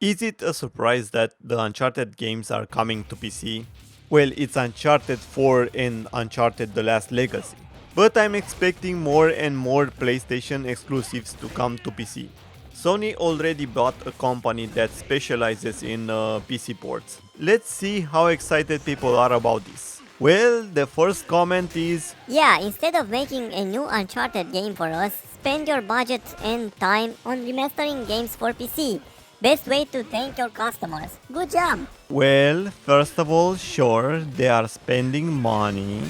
Is it a surprise that the Uncharted games are coming to PC? Well, it's Uncharted 4 and Uncharted The Last Legacy. But I'm expecting more and more PlayStation exclusives to come to PC. Sony already bought a company that specializes in PC ports. Let's see how excited people are about this. Well, the first comment is Yeah, instead of making a new Uncharted game for us, spend your budget and time on remastering games for PC. Best way to thank your customers. Good job! well, first of all, sure, they are spending money,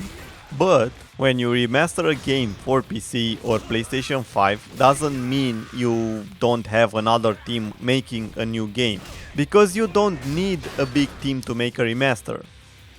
but when you remaster a game for PC or PlayStation 5 doesn't mean you don't have another team making a new game, because you don't need a big team to make a remaster.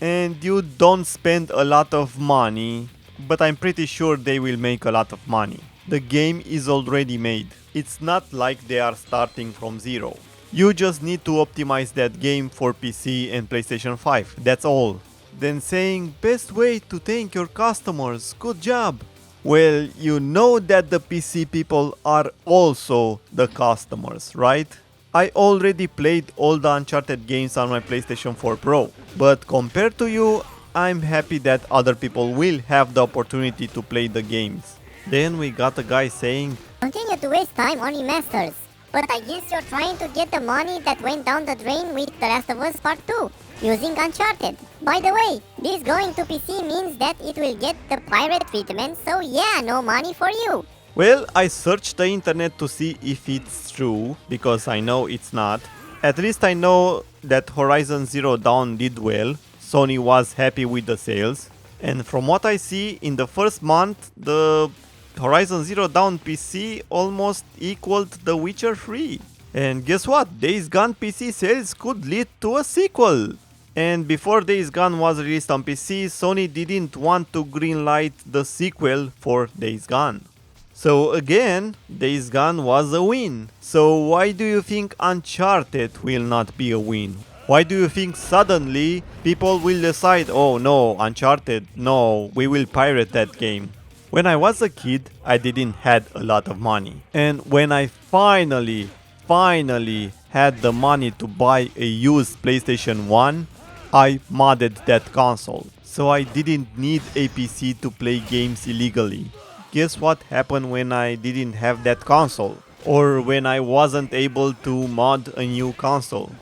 And you don't spend a lot of money, but I'm pretty sure they will make a lot of money. The game is already made. It's not like they are starting from zero. You just need to optimize that game for PC and PlayStation 5. That's all. Then saying best way to thank your customers. Good job. Well, you know that the PC people are also the customers, right? I already played all the Uncharted games on my PlayStation 4 Pro, but compared to you, I'm happy that other people will have the opportunity to play the games. Then we got a guy saying, Continue to waste time on remasters. But I guess you're trying to get the money that went down the drain with The Last of Us Part 2 using Uncharted. By the way, this going to PC means that it will get the pirate treatment, so yeah, no money for you. well, I searched the internet to see if it's true, because I know it's not. At least I know that Horizon Zero Dawn did well, Sony was happy with the sales, and from what I see, in the first month, the Horizon Zero Dawn PC almost equaled The Witcher 3. And guess what? Days Gone PC sales could lead to a sequel. And before Days Gone was released on PC, Sony didn't want to greenlight the sequel for Days Gone. So again, Days Gone was a win. So why do you think Uncharted will not be a win? Why do you think suddenly people will decide, oh no, Uncharted, no, we will pirate that game? When I was a kid, I didn't had a lot of money. And when I finally had the money to buy a used PlayStation 1, I modded that console. So I didn't need a PC to play games illegally. Guess what happened when I didn't have that console? Or when I wasn't able to mod a new console?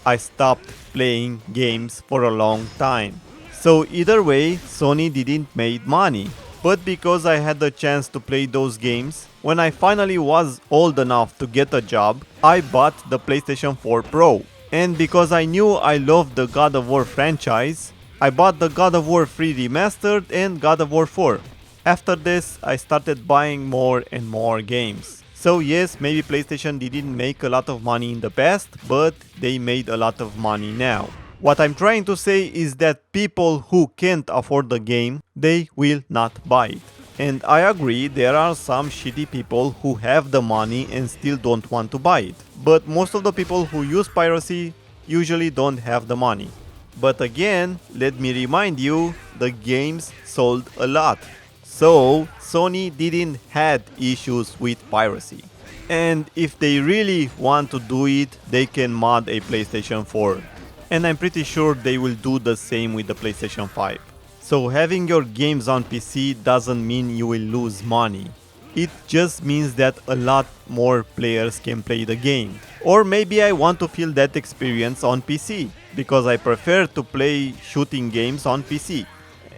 I stopped playing games for a long time. So either way, Sony didn't make money. But because I had the chance to play those games, when I finally was old enough to get a job, I bought the PlayStation 4 Pro. And because I knew I loved the God of War franchise, I bought the God of War 3 Remastered and God of War 4. After this, I started buying more and more games. So yes, maybe PlayStation didn't make a lot of money in the past, but they made a lot of money now. What I'm trying to say is that people who can't afford the game, they will not buy it. And I agree, there are some shitty people who have the money and still don't want to buy it. But most of the people who use piracy usually don't have the money. But again, let me remind you, the games sold a lot. So Sony didn't had issues with piracy. And if they really want to do it, they can mod a PlayStation 4. And I'm pretty sure they will do the same with the PlayStation 5. So having your games on PC doesn't mean you will lose money. It just means that a lot more players can play the game. Or maybe I want to feel that experience on PC, because I prefer to play shooting games on PC.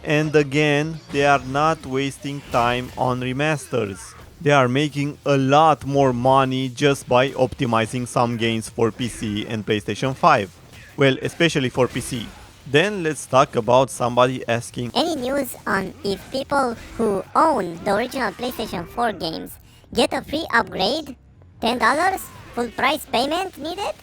And again, they are not wasting time on remasters. They are making a lot more money just by optimizing some games for PC and PlayStation 5. Well, especially for PC. Then let's talk about somebody asking, Any news on if people who own the original PlayStation 4 games get a free upgrade? $10? Full price payment needed?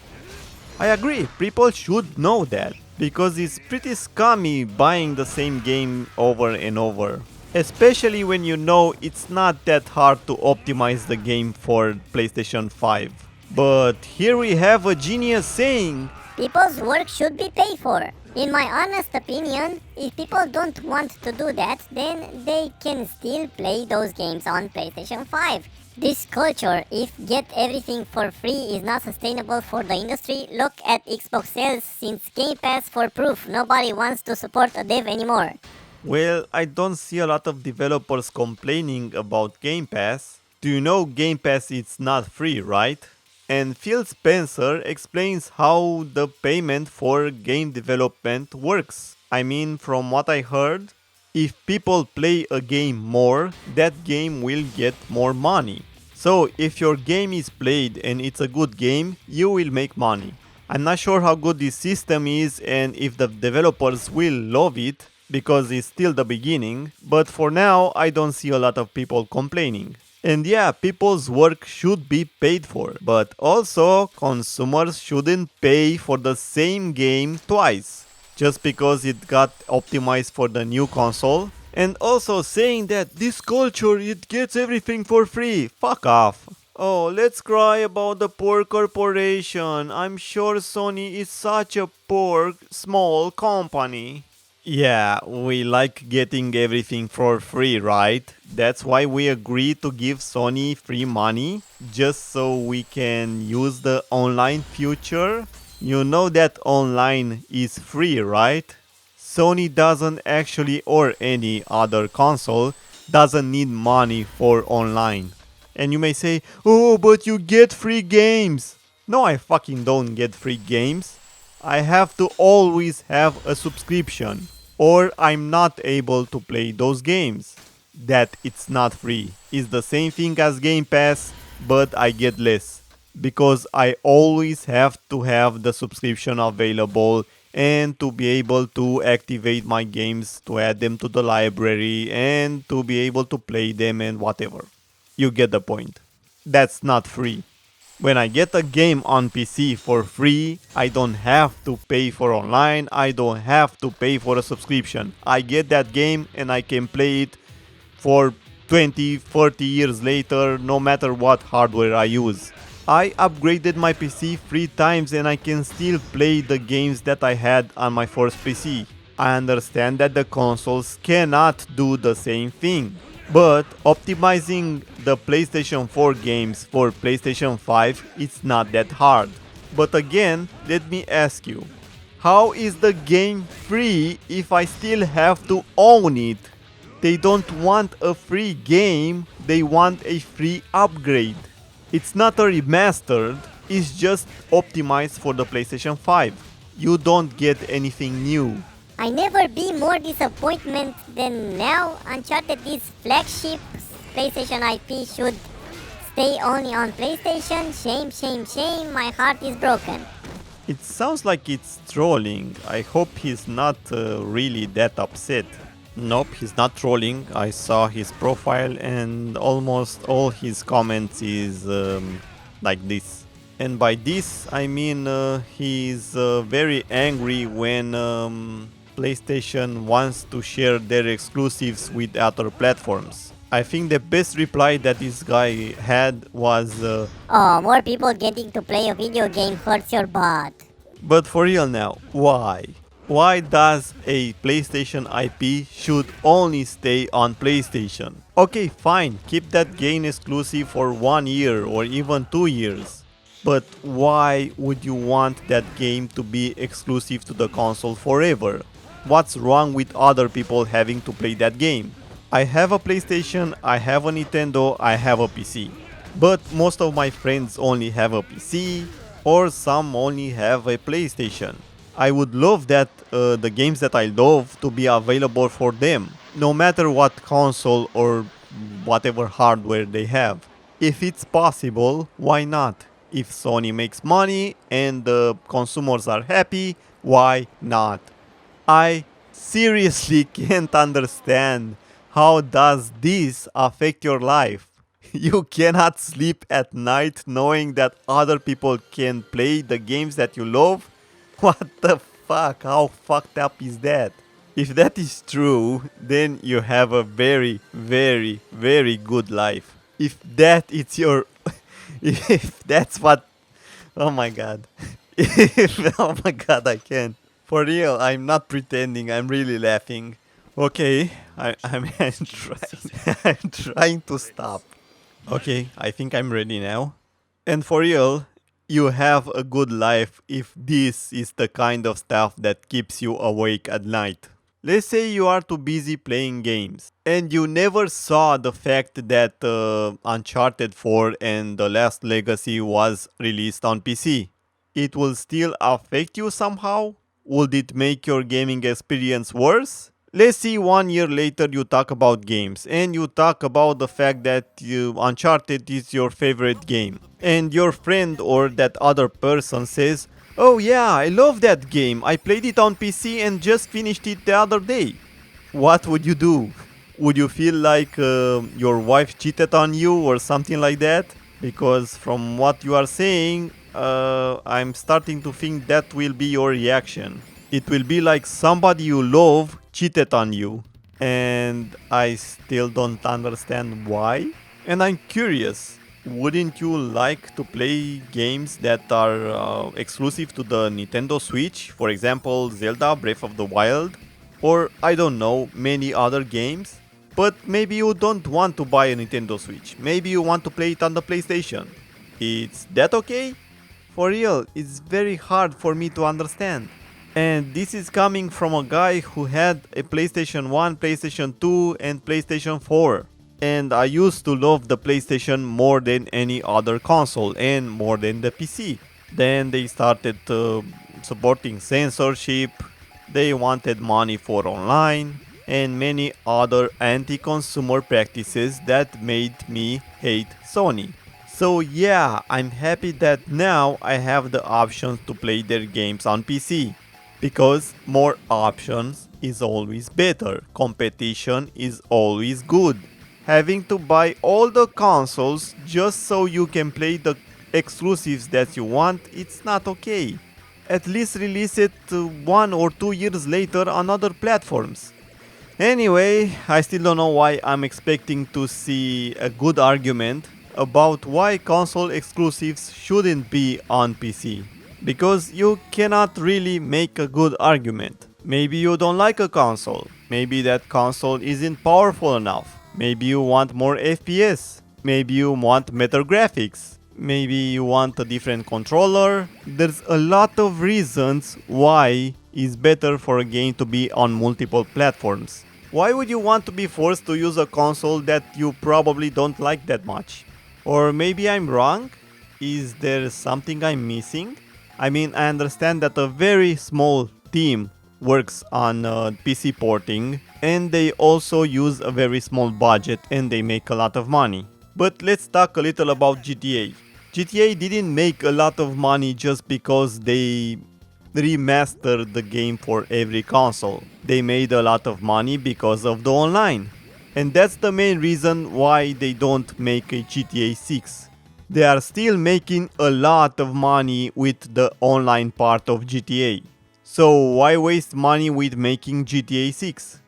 I agree, people should know that, because it's pretty scummy buying the same game over and over. Especially when you know it's not that hard to optimize the game for PlayStation 5. But here we have a genius saying, People's work should be paid for. In my honest opinion, if people don't want to do that, then they can still play those games on PlayStation 5. This culture, if get everything for free, is not sustainable for the industry. Look at Xbox sales since Game Pass for proof. Nobody wants to support a dev anymore. Well, I don't see a lot of developers complaining about Game Pass. Do you know Game Pass is not free, right? And Phil Spencer explains how the payment for game development works. I mean, from what I heard, if people play a game more, that game will get more money. So, if your game is played and it's a good game, you will make money. I'm not sure how good this system is and if the developers will love it because it's still the beginning, but for now I don't see a lot of people complaining. And yeah, people's work should be paid for, but also consumers shouldn't pay for the same game twice just because it got optimized for the new console. And also saying that this culture it gets everything for free. Fuck off. Oh, let's cry about the poor corporation. I'm sure Sony is such a poor small company. Yeah, we like getting everything for free, right? That's why we agreed to give Sony free money, just so we can use the online future. You know that online is free, right? Sony doesn't actually, or any other console, doesn't need money for online. And you may say, oh, but you get free games. No, I fucking don't get free games. I have to always have a subscription, or I'm not able to play those games. That it's not free. It's the same thing as Game Pass, but I get less. Because I always have to have the subscription available and to be able to activate my games, to add them to the library, and to be able to play them and whatever. You get the point. That's not free. When I get a game on PC for free, I don't have to pay for online, I don't have to pay for a subscription. I get that game and I can play it for 20, 30 years later, no matter what hardware I use. I upgraded my PC 3 times and I can still play the games that I had on my first PC. I understand that the consoles cannot do the same thing, but optimizing the PlayStation 4 games for PlayStation 5 is not that hard. But again, let me ask you, how is the game free if I still have to own it? They don't want a free game, they want a free upgrade. It's not a remastered, it's just optimized for the PlayStation 5. You don't get anything new. I never be more disappointment than now. Uncharted is flagship PlayStation IP should stay only on PlayStation. Shame, shame, shame. My heart is broken. It sounds like it's trolling. I hope he's not really that upset. Nope, he's not trolling. I saw his profile and almost all his comments is like this. And by this, I mean he's very angry when PlayStation wants to share their exclusives with other platforms. I think the best reply that this guy had was, Oh, more people getting to play a video game hurts your butt. but for real now, why? Why does a PlayStation IP should only stay on PlayStation? Okay, fine, keep that game exclusive for 1 year or even 2 years. But why would you want that game to be exclusive to the console forever? What's wrong with other people having to play that game? I have a PlayStation, I have a Nintendo, I have a PC. But most of my friends only have a PC, or some only have a PlayStation. I would love that the games that I love to be available for them, no matter what console or whatever hardware they have. If it's possible, why not? If Sony makes money and the consumers are happy, why not? I seriously can't understand how does this affect your life. You cannot sleep at night knowing that other people can play the games that you love? What the fuck? How fucked up is that? If that is true, then you have a very, very, very good life. If that is your... if that's what... Oh my god. Oh my god, I can't. For real, I'm not pretending, I'm really laughing. Okay, I'm trying, I'm trying to stop. Okay, I think I'm ready now. And for real, you have a good life if this is the kind of stuff that keeps you awake at night. Let's say you are too busy playing games and you never saw the fact that Uncharted 4 and The Last Legacy was released on PC. It will still affect you somehow? Would it make your gaming experience worse? Let's see 1 year later you talk about games and you talk about the fact that Uncharted is your favorite game. And your friend or that other person says, "Oh yeah, I love that game. I played it on PC and just finished it the other day." What would you do? Would you feel like your wife cheated on you or something like that? Because from what you are saying, I'm starting to think that will be your reaction. It will be like somebody you love cheated on you. And I still don't understand why. And I'm curious, wouldn't you like to play games that are exclusive to the Nintendo Switch? For example, Zelda Breath of the Wild? Or I don't know, many other games? But maybe you don't want to buy a Nintendo Switch. Maybe you want to play it on the PlayStation. It's that okay? For real, it's very hard for me to understand. And this is coming from a guy who had a PlayStation 1, PlayStation 2, and PlayStation 4. And I used to love the PlayStation more than any other console and more than the PC. Then they started supporting censorship, they wanted money for online, and many other anti-consumer practices that made me hate Sony. So yeah, I'm happy that now I have the option to play their games on PC. Because more options is always better. Competition is always good. Having to buy all the consoles just so you can play the exclusives that you want, it's not okay. At least release it 1 or 2 years later on other platforms. Anyway, I still don't know why I'm expecting to see a good argument about why console exclusives shouldn't be on PC. Because you cannot really make a good argument. Maybe you don't like a console. Maybe that console isn't powerful enough. Maybe you want more FPS. Maybe you want better graphics. Maybe you want a different controller. There's a lot of reasons why it's better for a game to be on multiple platforms. Why would you want to be forced to use a console that you probably don't like that much? Or maybe I'm wrong? Is there something I'm missing? I mean, I understand that a very small team works on PC porting and they also use a very small budget and they make a lot of money. But let's talk a little about GTA. GTA didn't make a lot of money just because they remastered the game for every console. They made a lot of money because of the online. And that's the main reason why they don't make a GTA 6. They are still making a lot of money with the online part of GTA. So why waste money with making GTA 6?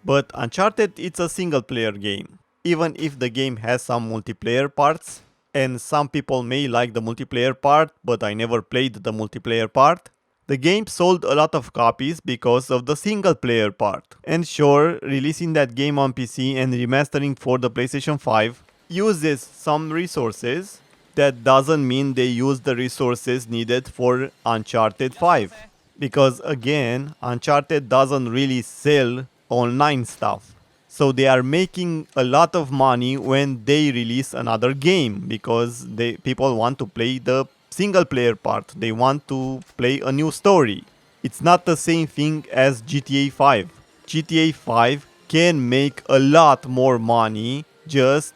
But Uncharted it's a single player game. Even if the game has some multiplayer parts, and some people may like the multiplayer part, but I never played the multiplayer part, the game sold a lot of copies because of the single player part. And sure, releasing that game on PC and remastering for the PlayStation 5 uses some resources. That doesn't mean they use the resources needed for Uncharted 5. Because again, Uncharted doesn't really sell online stuff. So they are making a lot of money when they release another game because people want to play the single player part. They want to play a new story. It's not the same thing as GTA 5. GTA 5 can make a lot more money just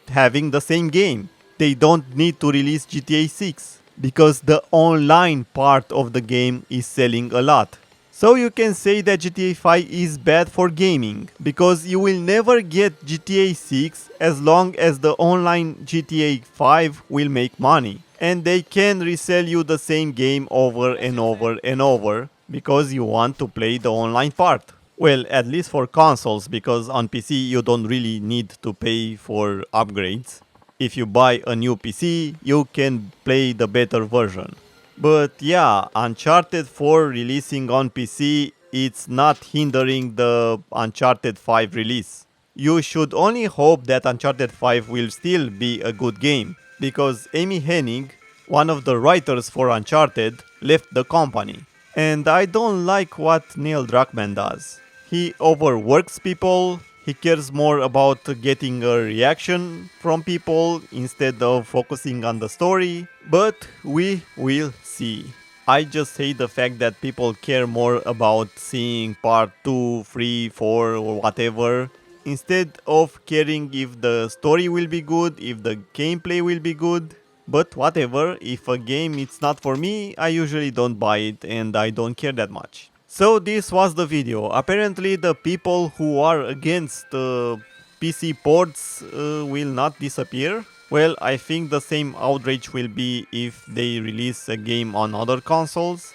having the same game. They don't need to release GTA 6 because the online part of the game is selling a lot. So you can say that GTA 5 is bad for gaming because you will never get GTA 6 as long as the online GTA 5 will make money. And they can resell you the same game over and over and over because you want to play the online part. Well, at least for consoles, because on PC you don't really need to pay for upgrades. If you buy a new PC, you can play the better version. But yeah, Uncharted 4 releasing on PC, it's not hindering the Uncharted 5 release. you should only hope that Uncharted 5 will still be a good game, because Amy Hennig, one of the writers for Uncharted, left the company. And I don't like what Neil Druckmann does. He overworks people, he cares more about getting a reaction from people instead of focusing on the story, but we will see. I just hate the fact that people care more about seeing part 2, 3, 4 or whatever instead of caring if the story will be good, if the gameplay will be good. But whatever, if a game is not for me, I usually don't buy it and I don't care that much. So this was the video. Apparently the people who are against PC ports will not disappear. Well, I think the same outrage will be if they release a game on other consoles.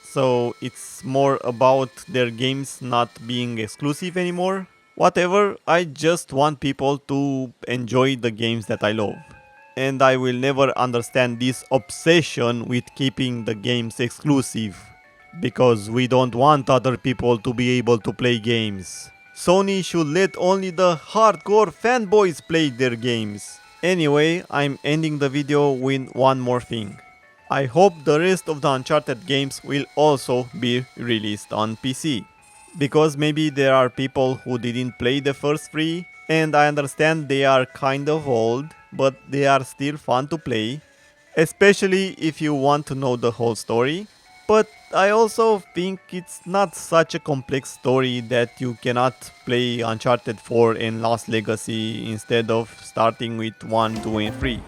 So it's more about their games not being exclusive anymore. Whatever, I just want people to enjoy the games that I love. And I will never understand this obsession with keeping the games exclusive, because we don't want other people to be able to play games. Sony should let only the hardcore fanboys play their games. Anyway, I'm ending the video with one more thing. I hope the rest of the Uncharted games will also be released on PC. Because maybe there are people who didn't play the first three, and I understand they are kind of old, but they are still fun to play, especially if you want to know the whole story. But I also think it's not such a complex story that you cannot play Uncharted 4 and Lost Legacy instead of starting with 1, 2 and 3.